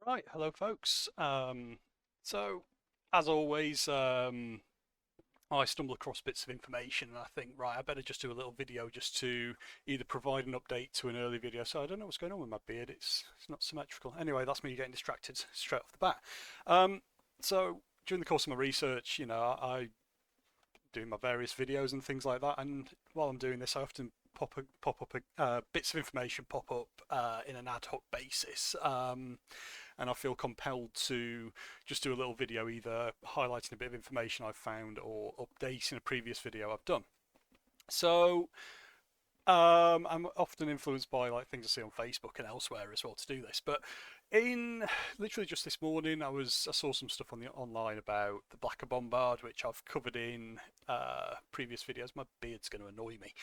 Right, hello folks. So as always, I stumble across bits of information and I think, right, I better just do a little video just to either provide an update to an early video. So I don't know what's going on with my beard, it's not symmetrical. Anyway, that's me getting distracted straight off the bat. So during the course of my research, I doing my various videos and things like that, and while I'm doing this, I often pop up bits of information pop up in an ad hoc basis. And I feel compelled to just do a little video either highlighting a bit of information I've found or updating a previous video I've done. So I'm often influenced by like things I see on Facebook and elsewhere as well to do this. But in literally just this morning, I saw some stuff on the online about the Blacker Bombard, which I've covered in previous videos. My beard's going to annoy me,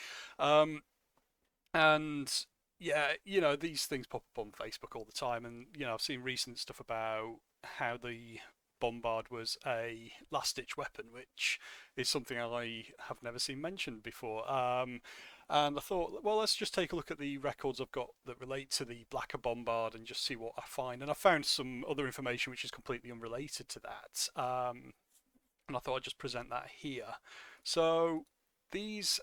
and yeah, these things pop up on Facebook all the time, and I've seen recent stuff about how the Bombard was a last-ditch weapon, which is something I have never seen mentioned before. And I thought, well, let's just take a look at the records I've got that relate to the Blacker Bombard and just see what I find. And I found some other information which is completely unrelated to that. And I thought I'd just present that here. So these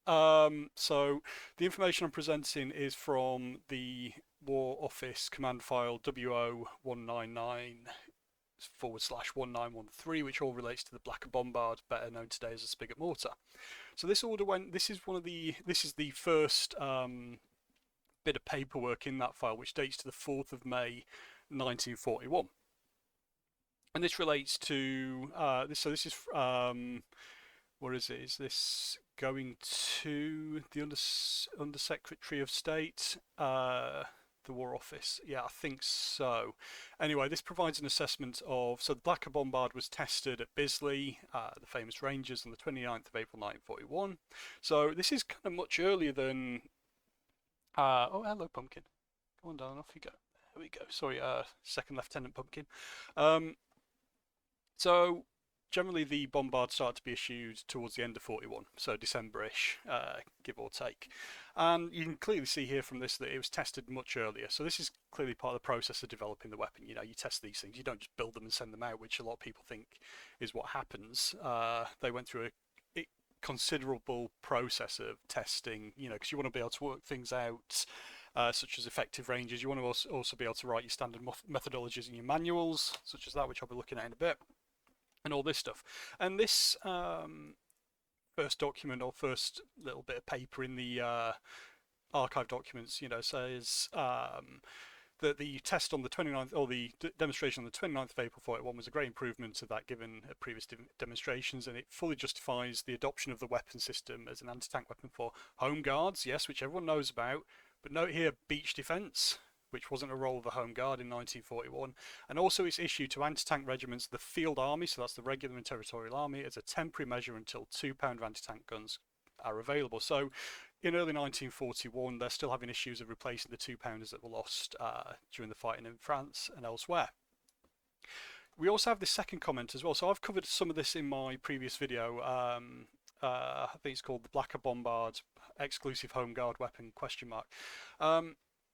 so the information I'm presenting is from the War Office command file WO199/1913, which all relates to the Blacker Bombard, better known today as a spigot mortar. So this order went. This is the first bit of paperwork in that file, which dates to the 4th of May, 1941, and this relates to this. So this is what is it? Is this going to the Undersecretary of State, the War Office? Yeah, I think so. Anyway, this provides an assessment of. So the Blacker Bombard was tested at Bisley, the famous Rangers, on the 29th of April 1941. So this is kind of much earlier than. Oh, hello, Pumpkin. Go on down, off you go. There we go. Sorry, Second Lieutenant Pumpkin. So generally the Bombard started to be issued towards the end of 41, so December-ish, give or take. And you can clearly see here from this that it was tested much earlier. So this is clearly part of the process of developing the weapon. You test these things. You don't just build them and send them out, which a lot of people think is what happens. They went through a considerable process of testing, because you want to be able to work things out, such as effective ranges. You want to also be able to write your standard methodologies in your manuals, such as that, which I'll be looking at in a bit, and all this stuff. And this first document, or first little bit of paper in the archive documents, says that the test on the 29th, or the demonstration on the 29th of April 41 was a great improvement of that given at previous demonstrations, and it fully justifies the adoption of the weapon system as an anti-tank weapon for home guards, yes, which everyone knows about, but note here beach defence, which wasn't a role of the Home Guard in 1941, and also it's issued to anti-tank regiments of the Field Army, so that's the regular and territorial army, as a temporary measure until 2-pounder anti-tank guns are available. So in early 1941, they're still having issues of replacing the 2-pounders that were lost during the fighting in France and elsewhere. We also have this second comment as well. So I've covered some of this in my previous video. I think it's called the Blacker Bombard Exclusive Home Guard Weapon ?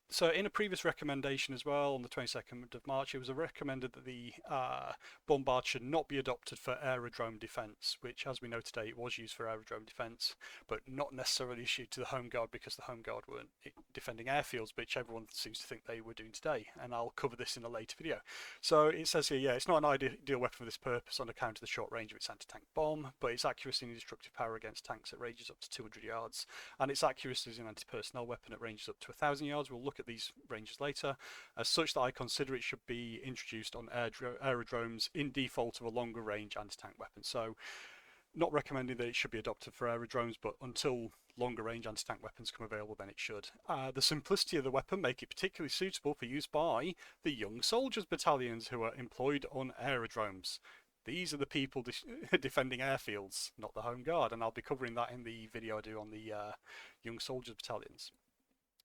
So in a previous recommendation as well, on the 22nd of March, it was recommended that the Bombard should not be adopted for aerodrome defence, which, as we know today, it was used for aerodrome defence, but not necessarily issued to the Home Guard because the Home Guard weren't defending airfields, which everyone seems to think they were doing today, and I'll cover this in a later video. So it says here, yeah, it's not an ideal weapon for this purpose on account of the short range of its anti-tank bomb, but its accuracy and destructive power against tanks at ranges up to 200 yards, and its accuracy as an anti-personnel weapon at ranges up to 1,000 yards. We'll look at these ranges later, as such that I consider it should be introduced on aerodromes in default of a longer range anti-tank weapon. So not recommending that it should be adopted for aerodromes, but until longer range anti-tank weapons come available, then it should. The simplicity of the weapon make it particularly suitable for use by the young soldiers battalions who are employed on aerodromes. These are the people defending airfields, not the Home Guard, and I'll be covering that in the video I do on the young soldiers battalions.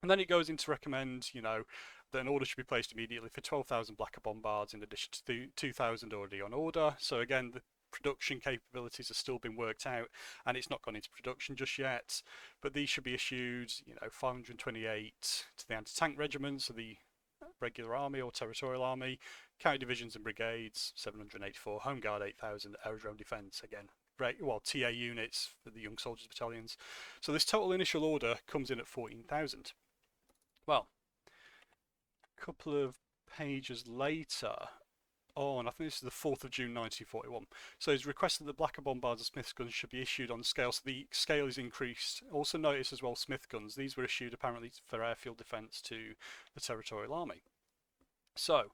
And then it goes in to recommend, that an order should be placed immediately for 12,000 Blacker Bombards in addition to the 2,000 already on order. So again, the production capabilities are still being worked out, and it's not gone into production just yet. But these should be issued, 528 to the anti-tank regiments, so the regular army or territorial army, county divisions and brigades 784, home guard 8,000, aerodrome defence again. Well, TA units for the young soldiers battalions. So this total initial order comes in at 14,000. Well, a couple of pages later, and I think this is the 4th of June 1941. So he's requested that Blacker Bombards and Smith guns should be issued on scale, so the scale is increased. Also notice as well Smith guns, these were issued apparently for airfield defence to the Territorial Army. So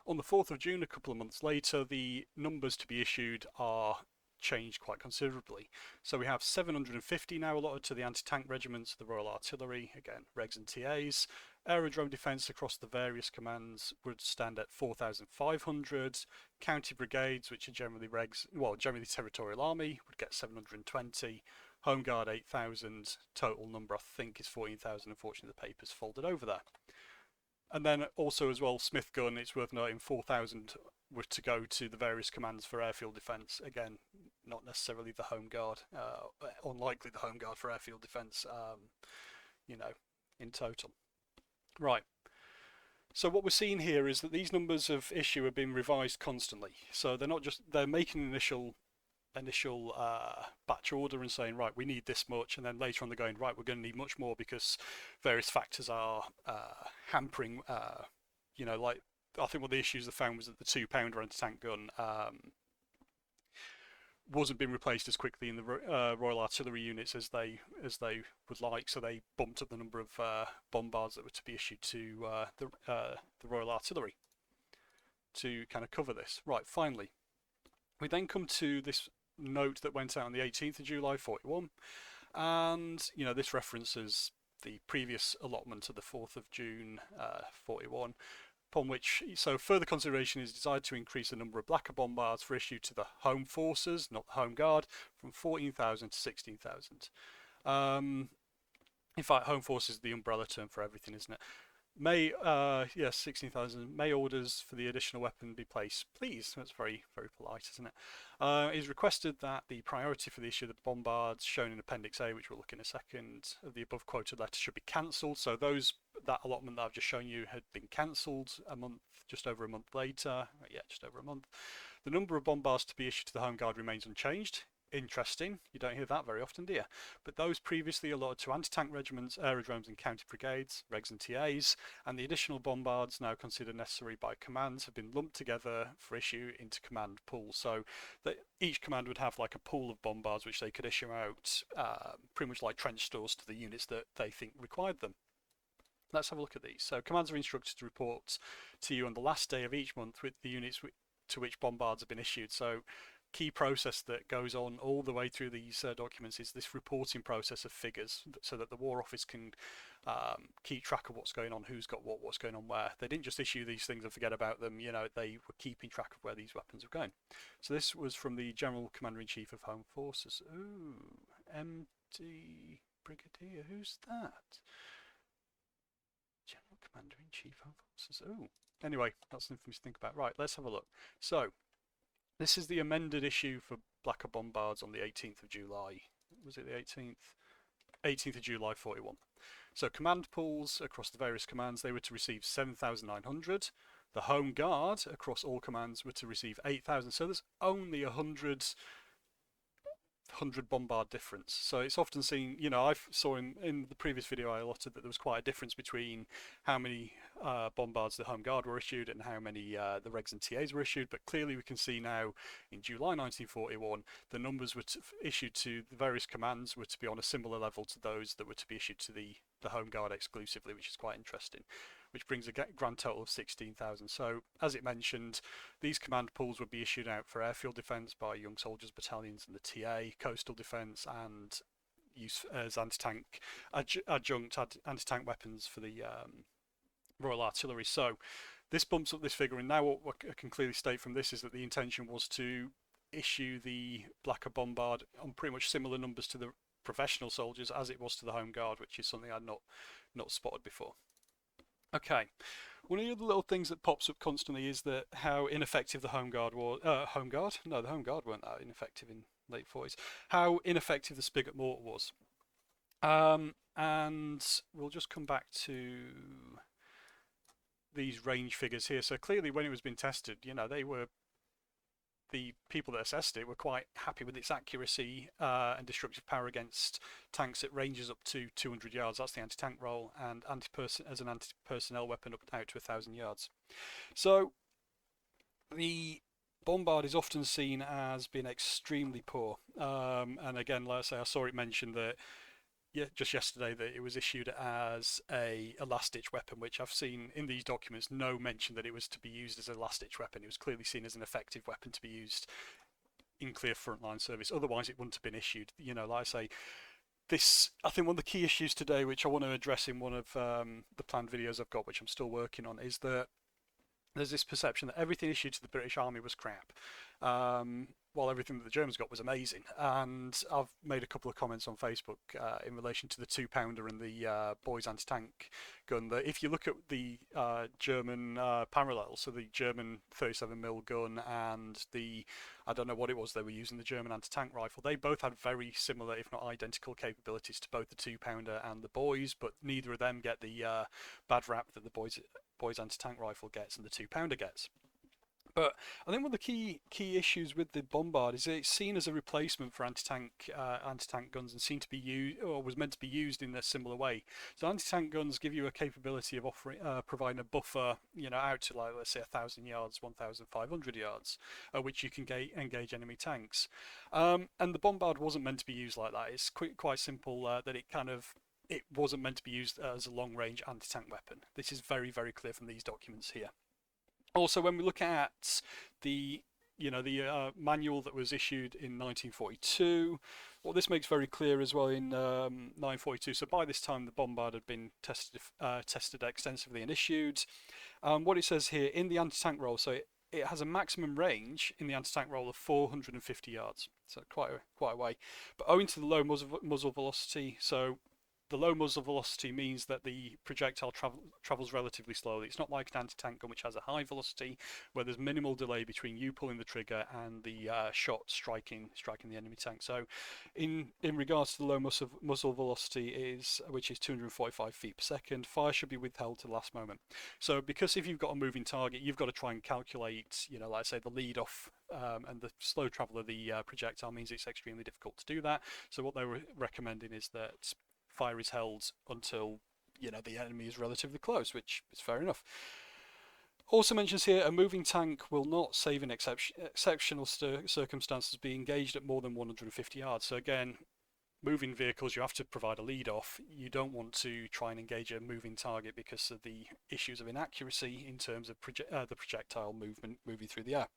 on the 4th of June, a couple of months later, the numbers to be issued are changed quite considerably. So we have 750 now allotted to the anti-tank regiments, the Royal Artillery, again regs and TAs. Aerodrome defence across the various commands would stand at 4,500. County brigades, which are generally regs, well, generally the Territorial Army, would get 720. Home Guard 8,000. Total number I think is 14,000. Unfortunately, the paper's folded over there. And then also as well, Smith gun, it's worth noting 4,000 were to go to the various commands for airfield defence. Again, not necessarily the Home Guard, unlikely the Home Guard for airfield defence, you know, in total. Right. So what we're seeing here is that these numbers of issue have been revised constantly. So they're not just, they're making an initial batch order and saying, right, we need this much, and then later on they're going, right, we're going to need much more because various factors are hampering, you know, like I think one of the issues they found was that the 2-pounder anti-tank gun wasn't being replaced as quickly in the Royal Artillery units as they would like, so they bumped up the number of bombards that were to be issued to the Royal Artillery to kind of cover this. Right, finally, we then come to this note that went out on the 18th of July 41, and you know this references the previous allotment of the 4th of June 41. Upon which, so further consideration is desired to increase the number of Blacker Bombards for issue to the Home Forces, not the Home Guard, from 14,000 to 16,000. In fact, Home Forces is the umbrella term for everything, isn't it? May, yes, 16,000. May orders for the additional weapon be placed, please. That's very, very polite, isn't it? It is requested that the priority for the issue of the bombards shown in Appendix A, which we'll look in a second, of the above quoted letter should be cancelled. So that allotment that I've just shown you had been cancelled just over a month later. Yeah, just over a month. The number of bombards to be issued to the Home Guard remains unchanged. Interesting, you don't hear that very often, do you? But those previously allotted to anti-tank regiments, aerodromes and county brigades, regs and TAs, and the additional bombards now considered necessary by commands have been lumped together for issue into command pools. So that each command would have like a pool of bombards which they could issue out, pretty much like trench stores to the units that they think required them. Let's have a look at these. So commands are instructed to report to you on the last day of each month with the units to which bombards have been issued. So key process that goes on all the way through these documents is this reporting process of figures, so that the War Office can keep track of what's going on, who's got what, what's going on where. They didn't just issue these things and forget about them, you know, they were keeping track of where these weapons were going. So this was from the General Commander-in-Chief of Home Forces. Ooh, MD Brigadier, who's that? General Commander-in-Chief Home Forces. Oh, anyway, that's something for me to think about. Right, let's have a look. So this is the amended issue for Blacker Bombards on the 18th of July. Was it the 18th? 18th of July 41. So command pools across the various commands, they were to receive 7,900. The Home Guard across all commands were to receive 8,000. So there's only 100 bombard difference. So it's often seen, you know, I saw in the previous video I allotted that there was quite a difference between how many bombards the Home Guard were issued and how many the regs and TAs were issued, but clearly we can see now in July 1941 the numbers were issued to the various commands were to be on a similar level to those that were to be issued to the Home Guard exclusively, which is quite interesting, which brings a grand total of 16,000. So as it mentioned, these command pools would be issued out for airfield defence by young soldiers battalions and the TA, coastal defence, and use as anti-tank adjunct anti-tank weapons for the Royal Artillery. So this bumps up this figure, and now what I can clearly state from this is that the intention was to issue the Blacker Bombard on pretty much similar numbers to the professional soldiers as it was to the Home Guard, which is something I'd not spotted before. Okay, one of the other little things that pops up constantly is that how ineffective the Home Guard was. Home Guard? No, the Home Guard weren't that ineffective in late 40s. How ineffective the Spigot mortar was. And we'll just come back to these range figures here. So clearly, when it was being tested, the people that assessed it were quite happy with its accuracy and destructive power against tanks at ranges up to 200 yards. That's the anti-tank role, and as an anti-personnel weapon up out to 1,000 yards. So the Bombard is often seen as being extremely poor. And again, like I say, I saw it mentioned that just yesterday that it was issued as a last-ditch weapon, which I've seen in these documents no mention that it was to be used as a last-ditch weapon. It was clearly seen as an effective weapon to be used in clear frontline service. Otherwise, it wouldn't have been issued. Like I say, I think one of the key issues today, which I want to address in one of the planned videos I've got, which I'm still working on, is that there's this perception that everything issued to the British Army was crap, while everything that the Germans got was amazing. And I've made a couple of comments on Facebook in relation to the 2-pounder and the Boys anti-tank gun, that if you look at the German parallels, so the German 37mm gun and I don't know what it was they were using, the German anti-tank rifle, they both had very similar, if not identical, capabilities to both the 2-pounder and the Boys, but neither of them get the bad rap that the Boys anti-tank rifle gets and the 2-pounder gets. But I think one of the key issues with the Bombard is that it's seen as a replacement for anti-tank guns, and seemed to be used, or was meant to be used, in a similar way. So anti-tank guns give you a capability of providing a buffer, out to, like, let's say 1,000 yards, 1,500 yards, which you can engage enemy tanks. And the Bombard wasn't meant to be used like that. It's quite simple that it wasn't meant to be used as a long-range anti-tank weapon. This is very, very clear from these documents here. Also, when we look at the manual that was issued in 1942, what this makes very clear as well in 1942. So by this time, the Bombard had been tested extensively and issued. What it says here in the anti-tank role, so it has a maximum range in the anti-tank role of 450 yards, so quite a way. But owing to the low muzzle velocity, so the low muzzle velocity means that the projectile travels relatively slowly. It's not like an anti-tank gun, which has a high velocity, where there's minimal delay between you pulling the trigger and the shot striking the enemy tank. So, in regards to the low muzzle velocity, which is 245 feet per second, fire should be withheld to the last moment. So, because if you've got a moving target, you've got to try and calculate, like I say, the lead off and the slow travel of the projectile means it's extremely difficult to do that. So, what they were recommending is that fire is held until the enemy is relatively close, which is fair enough. Also mentions here, a moving tank will not, save in exceptional circumstances, be engaged at more than 150 yards. So again, moving vehicles, you have to provide a lead off. You don't want to try and engage a moving target because of the issues of inaccuracy in terms of the projectile moving through the air.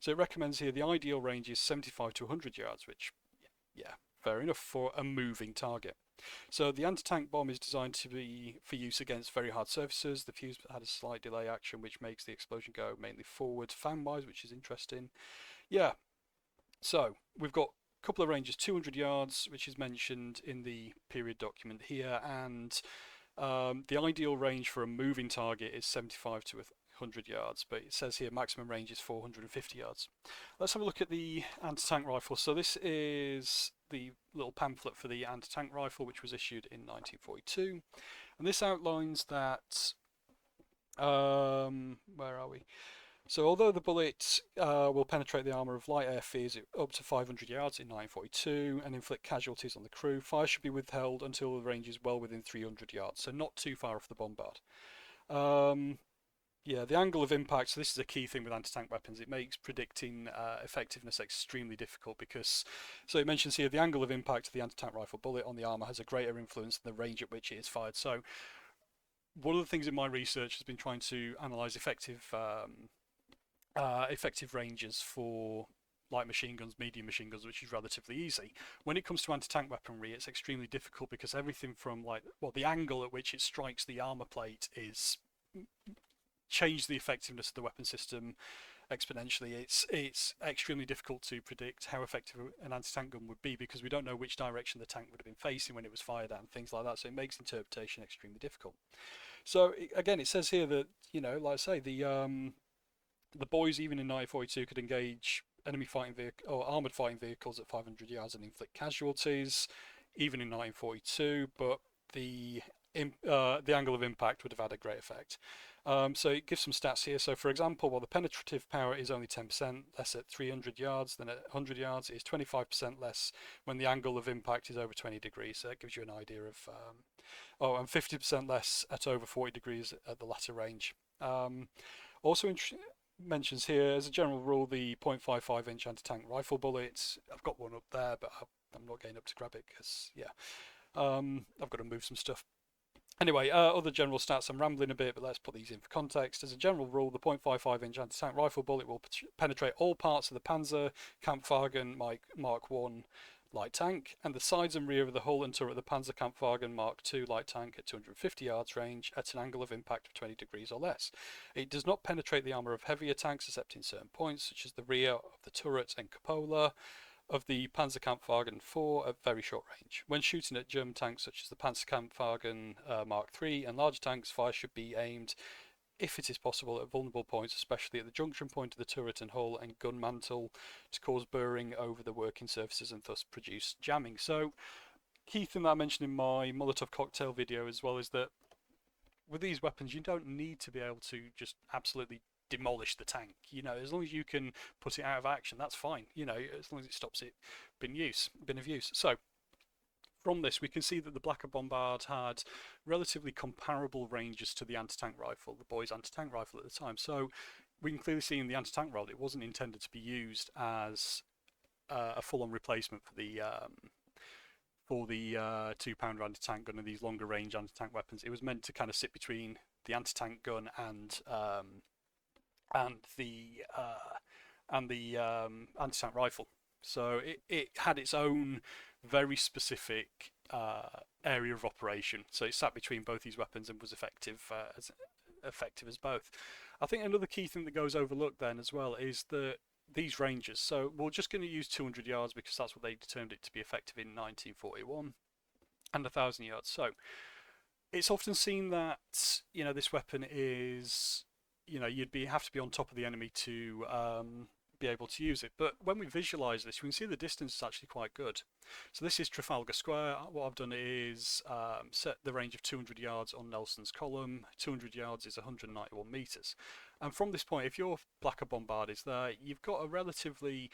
So it recommends here the ideal range is 75 to 100 yards, which, yeah, fair enough for a moving target. So the anti-tank bomb is designed to be for use against very hard surfaces. The fuse had a slight delay action, which makes the explosion go mainly forward fan-wise, which is interesting. Yeah, so we've got a couple of ranges, 200 yards, which is mentioned in the period document here, and the ideal range for a moving target is 75 to 100 yards, but it says here maximum range is 450 yards. Let's have a look at the anti-tank rifle. So this is the little pamphlet for the anti-tank rifle, which was issued in 1942, and this outlines that where are we? So although the bullet will penetrate the armour of light airfields up to 500 yards in 1942 and inflict casualties on the crew, fire should be withheld until the range is well within 300 yards, so not too far off the Bombard. Yeah, the angle of impact, so this is a key thing with anti-tank weapons. It makes predicting effectiveness extremely difficult because, so it mentions here, the angle of impact of the anti-tank rifle bullet on the armour has a greater influence than the range at which it is fired. So one of the things in my research has been trying to analyse effective ranges for light machine guns, medium machine guns, which is relatively easy. When it comes to anti-tank weaponry, it's extremely difficult because everything from the angle at which it strikes the armour plate is change the effectiveness of the weapon system exponentially. It's extremely difficult to predict how effective an anti-tank gun would be because we don't know which direction the tank would have been facing when it was fired at and things like that, so it makes interpretation extremely difficult. So again, it says here that, like I say, the Boys even in 1942 could engage enemy fighting vehicle or armoured fighting vehicles at 500 yards and inflict casualties, even in 1942, but the the angle of impact would have had a great effect. So it gives some stats here. So for example, while the penetrative power is only 10% less at 300 yards than at 100 yards, it is 25% less when the angle of impact is over 20 degrees. So that gives you an idea of, and 50% less at over 40 degrees at the latter range. Also mentions here, as a general rule, the 0.55-inch anti-tank rifle bullets. I've got one up there, but I'm not getting up to grab it because, yeah, I've got to move some stuff. Anyway, other general stats, I'm rambling a bit, but let's put these in for context. As a general rule, the 0.55-inch anti-tank rifle bullet will penetrate all parts of the Panzer Kampfwagen Mark 1 light tank, and the sides and rear of the hull and turret of the Panzer Kampfwagen Mark II light tank at 250 yards range at an angle of impact of 20 degrees or less. It does not penetrate the armour of heavier tanks except in certain points, such as the rear of the turret and cupola of the Panzerkampfwagen 4 at very short range. When shooting at German tanks such as the Panzerkampfwagen Mark III and larger tanks, fire should be aimed, if it is possible, at vulnerable points, especially at the junction point of the turret and hull and gun mantle, to cause burring over the working surfaces and thus produce jamming. So, key thing that I mentioned in my Molotov cocktail video as well is that with these weapons you don't need to be able to just absolutely demolish the tank. As long as you can put it out of action, that's fine. As long as it stops it being of use. So from this we can see that the Blacker Bombard had relatively comparable ranges to the anti-tank rifle, the boys anti-tank rifle at the time. So we can clearly see in the anti-tank rifle it wasn't intended to be used as a full-on replacement for the 2-pounder anti-tank gun and these longer range anti-tank weapons. It was meant to kind of sit between the anti-tank gun and the anti-tank rifle. So it had its own very specific area of operation. So it sat between both these weapons and was effective as both. I think another key thing that goes overlooked then as well is that these ranges. So we're just going to use 200 yards because that's what they determined it to be effective in 1941, and 1,000 yards. So it's often seen that this weapon is you'd have to be on top of the enemy to be able to use it. But when we visualize this, we can see the distance is actually quite good. So this is Trafalgar Square. What I've done is set the range of 200 yards on Nelson's column. 200 yards is 191 meters. And from this point, if your Blacker Bombard is there, you've got a relatively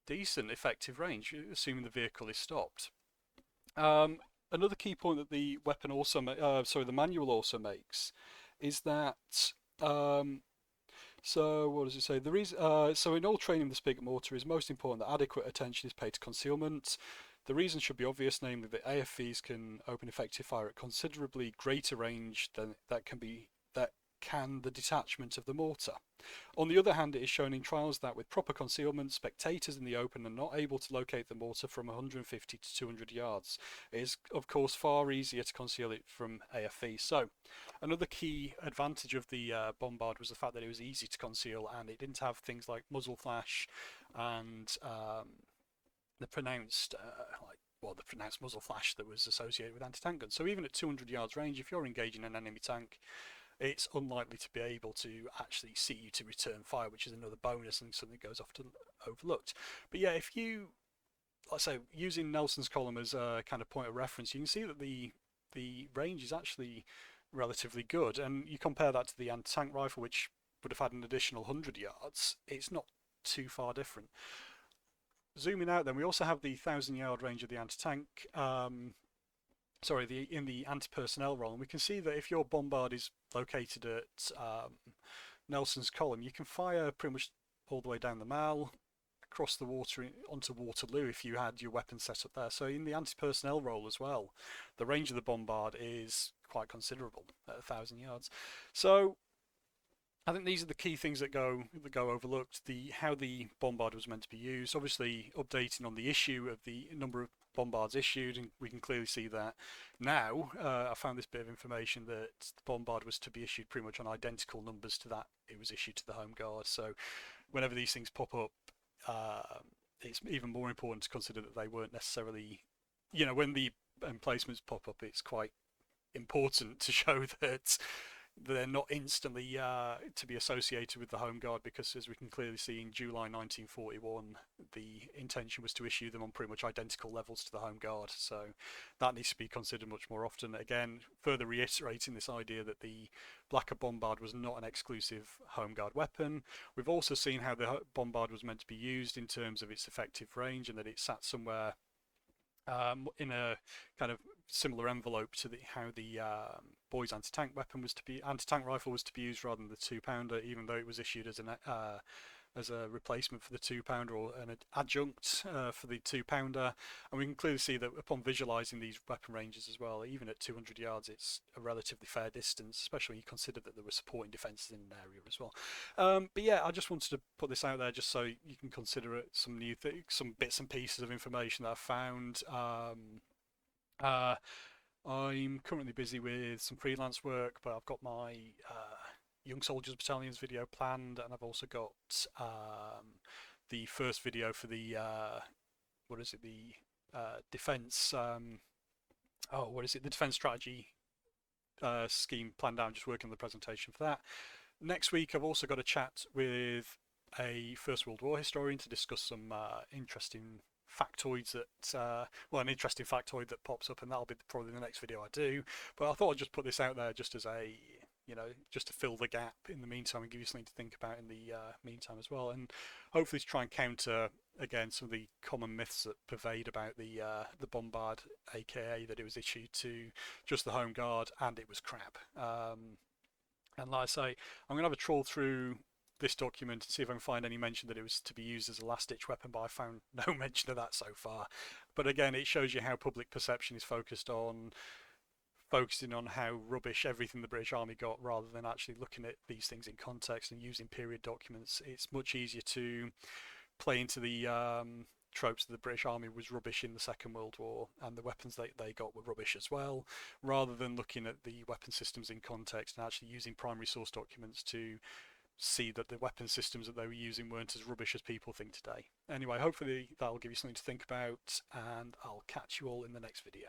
decent effective range, assuming the vehicle is stopped. Another key point that the weapon also, the manual also makes, is that so what does it say? The reason, so in all training, the spigot mortar is most important that adequate attention is paid to concealment. The reason should be obvious, namely that AFVs can open effective fire at considerably greater range than can the detachment of the mortar. On the other hand, it is shown in trials that with proper concealment, spectators in the open are not able to locate the mortar from 150 to 200 yards. It is, of course, far easier to conceal it from AFV. So, another key advantage of the Bombard was the fact that it was easy to conceal and it didn't have things like muzzle flash and the pronounced muzzle flash that was associated with anti-tank guns. So even at 200 yards range, if you're engaging an enemy tank, it's unlikely to be able to actually see you to return fire, which is another bonus and something that goes often overlooked. But yeah, if you, like I say, using Nelson's column as a kind of point of reference, you can see that the range is actually relatively good, and you compare that to the anti-tank rifle, which would have had an additional 100 yards, it's not too far different. Zooming out then, we also have the 1,000-yard range of the anti-tank, in the anti-personnel role, and we can see that if your Bombard is located at Nelson's column, you can fire pretty much all the way down the Mall, across the water onto Waterloo if you had your weapon set up there. So in the anti-personnel role as well, the range of the Bombard is quite considerable at 1,000 yards. So I think these are the key things that go overlooked. How the Bombard was meant to be used, obviously updating on the issue of the number of Bombards issued, and we can clearly see that now. I found this bit of information that the Bombard was to be issued pretty much on identical numbers to that it was issued to the Home Guard. So whenever these things pop up, it's even more important to consider that they weren't necessarily, when the emplacements pop up, it's quite important to show that they're not instantly to be associated with the Home Guard, because as we can clearly see in July 1941, the intention was to issue them on pretty much identical levels to the Home Guard. So that needs to be considered much more often. Again, further reiterating this idea that the Blacker Bombard was not an exclusive Home Guard weapon. We've also seen how the Bombard was meant to be used in terms of its effective range, and that it sat somewhere in a kind of similar envelope to how the Boys anti-tank rifle was to be used, rather than the 2-pounder, even though it was issued as a replacement for the 2-pounder, or an adjunct for the 2-pounder. And we can clearly see that upon visualizing these weapon ranges as well, even at 200 yards, it's a relatively fair distance, especially when you consider that there were supporting defences in an area as well. But yeah, I just wanted to put this out there just so you can consider it, some some bits and pieces of information that I've found. I'm currently busy with some freelance work, but I've got my Young Soldiers Battalions video planned, and I've also got the first video for the defense the defense strategy scheme planned out. I'm just working on the presentation for that. Next week I've also got a chat with a First World War historian to discuss some interesting factoids that an interesting factoid that pops up, and that'll be probably the next video I do. But I thought I'd just put this out there just as a just to fill the gap in the meantime and give you something to think about in the meantime as well, and hopefully to try and counter again some of the common myths that pervade about the Bombard, aka that it was issued to just the Home Guard and it was crap. And like I say, I'm going to have a trawl through this document and see if I can find any mention that it was to be used as a last-ditch weapon, but I found no mention of that so far. But again, it shows you how public perception is focusing on how rubbish everything the British Army got, rather than actually looking at these things in context and using period documents. It's much easier to play into the tropes that the British Army was rubbish in the Second World War and the weapons they got were rubbish as well, rather than looking at the weapon systems in context and actually using primary source documents to see that the weapon systems that they were using weren't as rubbish as people think today. Anyway, hopefully that'll give you something to think about, and I'll catch you all in the next video.